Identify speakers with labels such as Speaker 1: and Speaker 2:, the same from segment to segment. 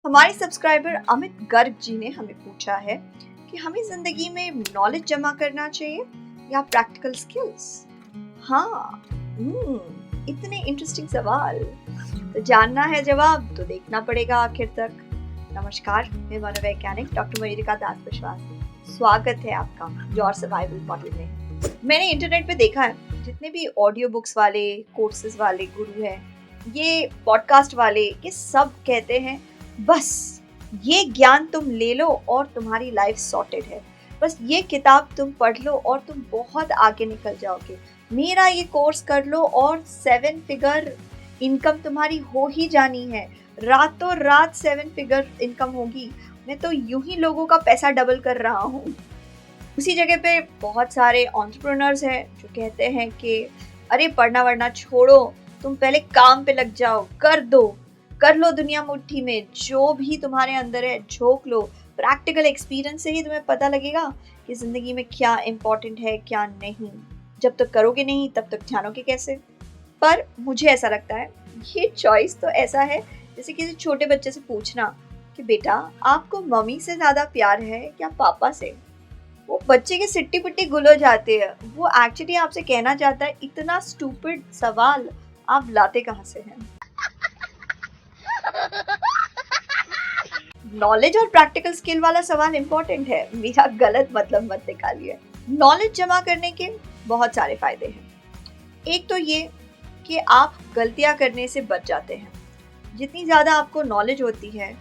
Speaker 1: हमारे सब्सक्राइबर अमित गर्ग जी ने हमें पूछा है कि हमें जिंदगी में नॉलेज जमा करना चाहिए या प्रैक्टिकल स्किल्स। हाँ, इतने इंटरेस्टिंग सवाल। तो जानना है जवाब तो देखना पड़ेगा आखिर तक। नमस्कार, मैं मनोवैज्ञानिक डॉक्टर मयूरिका दास विश्वास। स्वागत है आपका योर सर्वाइवल मॉडल में। मैंने इंटरनेट पे देखा है जितने भी ऑडियो बुक्स वाले, कोर्सेज वाले गुरु हैं, ये पॉडकास्ट वाले, ये सब कहते हैं बस ये ज्ञान तुम ले लो और तुम्हारी लाइफ सॉर्टेड है। बस ये किताब तुम पढ़ लो और तुम बहुत आगे निकल जाओगे। मेरा ये कोर्स कर लो और 7 फिगर इनकम तुम्हारी हो ही जानी है। रातों रात 7 फिगर इनकम होगी। मैं तो यूं ही लोगों का पैसा डबल कर रहा हूँ। उसी जगह पे बहुत सारे एंटरप्रेन्योर्स हैं जो कहते हैं कि अरे पढ़ना वढ़ना छोड़ो, तुम पहले काम पे लग जाओ, कर लो दुनिया मुट्ठी में, जो भी तुम्हारे अंदर है झोंक लो। प्रैक्टिकल एक्सपीरियंस से ही तुम्हें पता लगेगा कि जिंदगी में क्या इम्पोर्टेंट है क्या नहीं। जब तक करोगे नहीं तब तक जानोगे कैसे। पर मुझे ऐसा लगता है ये चॉइस तो ऐसा है जैसे किसी छोटे बच्चे से पूछना कि बेटा आपको मम्मी से ज्यादा प्यार है या पापा से। वो बच्चे के सिट्टी पिट्टी गुल हो जाते हैं। वो एक्चुअली आपसे कहना चाहता है इतना स्टूपिड सवाल आप लाते कहाँ से हैं। नॉलेज और प्रैक्टिकल स्किल वाला सवाल इंपॉर्टेंट है, मेरा गलत मतलब मत निकालिए। नॉलेज जमा करने के बहुत सारे फायदे हैं। एक तो ये कि आप गलतियां करने से बच जाते हैं। जितनी ज्यादा आपको नॉलेज होती है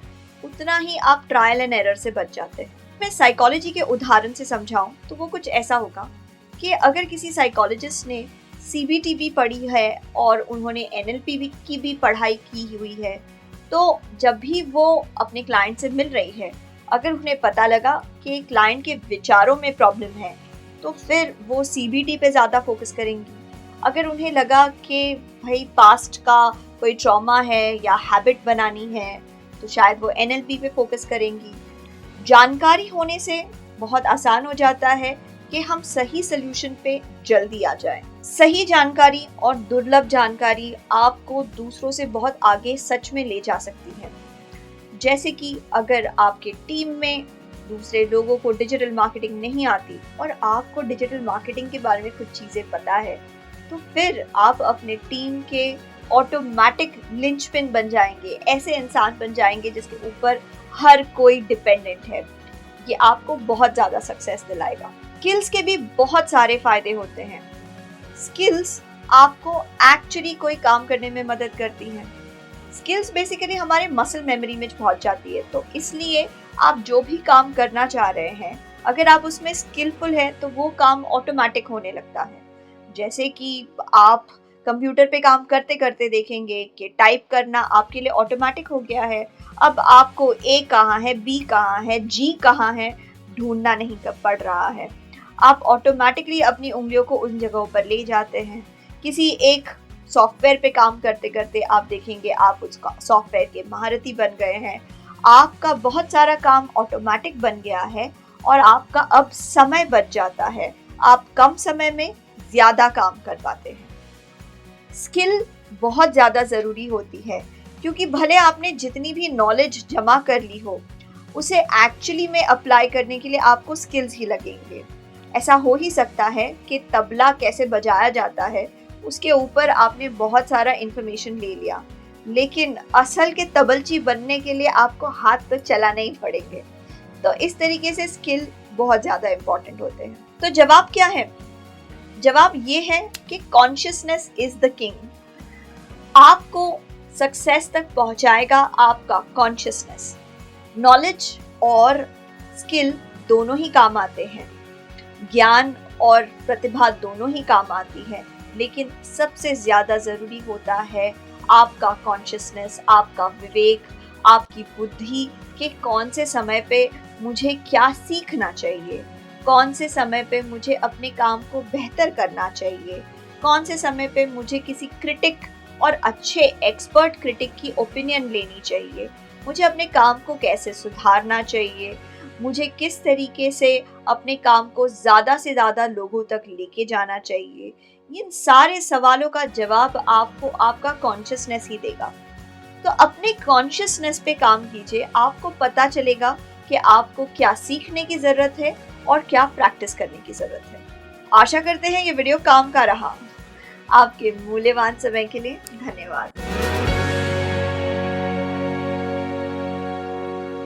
Speaker 1: उतना ही आप ट्रायल एंड एरर से बच जाते हैं। मैं साइकोलॉजी के उदाहरण से समझाऊं तो वो कुछ ऐसा होगा कि अगर किसी साइकोलॉजिस्ट ने CBT पढ़ी है और उन्होंने NLP की भी पढ़ाई की हुई है, तो जब भी वो अपने क्लाइंट से मिल रही है, अगर उन्हें पता लगा कि क्लाइंट के विचारों में प्रॉब्लम है तो फिर वो CBT पे ज़्यादा फोकस करेंगी। अगर उन्हें लगा कि भाई पास्ट का कोई ट्रॉमा है या हैबिट बनानी है तो शायद वो NLP पे फोकस करेंगी। जानकारी होने से बहुत आसान हो जाता है कि हम सही सल्यूशन पे जल्दी आ जाएं। सही जानकारी और दुर्लभ जानकारी आपको दूसरों से बहुत आगे सच में ले जा सकती है। जैसे कि अगर आपके टीम में दूसरे लोगों को डिजिटल मार्केटिंग नहीं आती और आपको डिजिटल मार्केटिंग के बारे में कुछ चीजें पता है, तो फिर आप अपने टीम के ऑटोमेटिक लिंचपिन बन जाएंगे। ऐसे इंसान बन जाएंगे जिसके ऊपर हर कोई डिपेंडेंट है। ये आपको बहुत ज्यादा सक्सेस दिलाएगा। स्किल्स के भी बहुत सारे फायदे होते हैं। स्किल्स आपको एक्चुअली कोई काम करने में मदद करती हैं। स्किल्स बेसिकली हमारे मसल मेमोरी में पहुंच जाती है, तो इसलिए आप जो भी काम करना चाह रहे हैं, अगर आप उसमें स्किलफुल हैं तो वो काम ऑटोमेटिक होने लगता है। जैसे कि आप कंप्यूटर पे काम करते करते देखेंगे कि टाइप करना आपके लिए ऑटोमेटिक हो गया है। अब आपको A कहाँ है, B कहाँ है, G कहाँ है ढूंढना नहीं पड़ रहा है। आप ऑटोमेटिकली अपनी उंगलियों को उन जगहों पर ले जाते हैं। किसी एक सॉफ्टवेयर पे काम करते करते आप देखेंगे आप उस सॉफ्टवेयर के महारथी बन गए हैं। आपका बहुत सारा काम ऑटोमेटिक बन गया है और आपका अब समय बच जाता है। आप कम समय में ज़्यादा काम कर पाते हैं। स्किल बहुत ज़्यादा ज़रूरी होती है क्योंकि भले आपने जितनी भी नॉलेज जमा कर ली हो, उसे एक्चुअली में अप्लाई करने के लिए आपको स्किल्स ही लगेंगे। ऐसा हो ही सकता है कि तबला कैसे बजाया जाता है उसके ऊपर आपने बहुत सारा इन्फॉर्मेशन ले लिया, लेकिन असल के तबलची बनने के लिए आपको हाथ तो चलाने ही पड़ेंगे। तो इस तरीके से स्किल बहुत ज़्यादा इम्पोर्टेंट होते हैं। तो जवाब क्या है? जवाब ये है कि कॉन्शियसनेस इज द किंग। आपको सक्सेस तक पहुंचाएगा आपका कॉन्शियसनेस। नॉलेज और स्किल दोनों ही काम आते हैं, ज्ञान और प्रतिभा दोनों ही काम आती है, लेकिन सबसे ज़्यादा ज़रूरी होता है आपका कॉन्शियसनेस, आपका विवेक, आपकी बुद्धि कि कौन से समय पे मुझे क्या सीखना चाहिए, कौन से समय पे मुझे अपने काम को बेहतर करना चाहिए, कौन से समय पे मुझे किसी क्रिटिक और अच्छे एक्सपर्ट क्रिटिक की ओपिनियन लेनी चाहिए, मुझे अपने काम को कैसे सुधारना चाहिए, मुझे किस तरीके से अपने काम को ज़्यादा से ज़्यादा लोगों तक लेके जाना चाहिए। इन सारे सवालों का जवाब आपको आपका कॉन्शियसनेस ही देगा। तो अपने कॉन्शियसनेस पे काम कीजिए, आपको पता चलेगा कि आपको क्या सीखने की ज़रूरत है और क्या प्रैक्टिस करने की ज़रूरत है। आशा करते हैं ये वीडियो काम का रहा। आपके मूल्यवान समय के लिए धन्यवाद।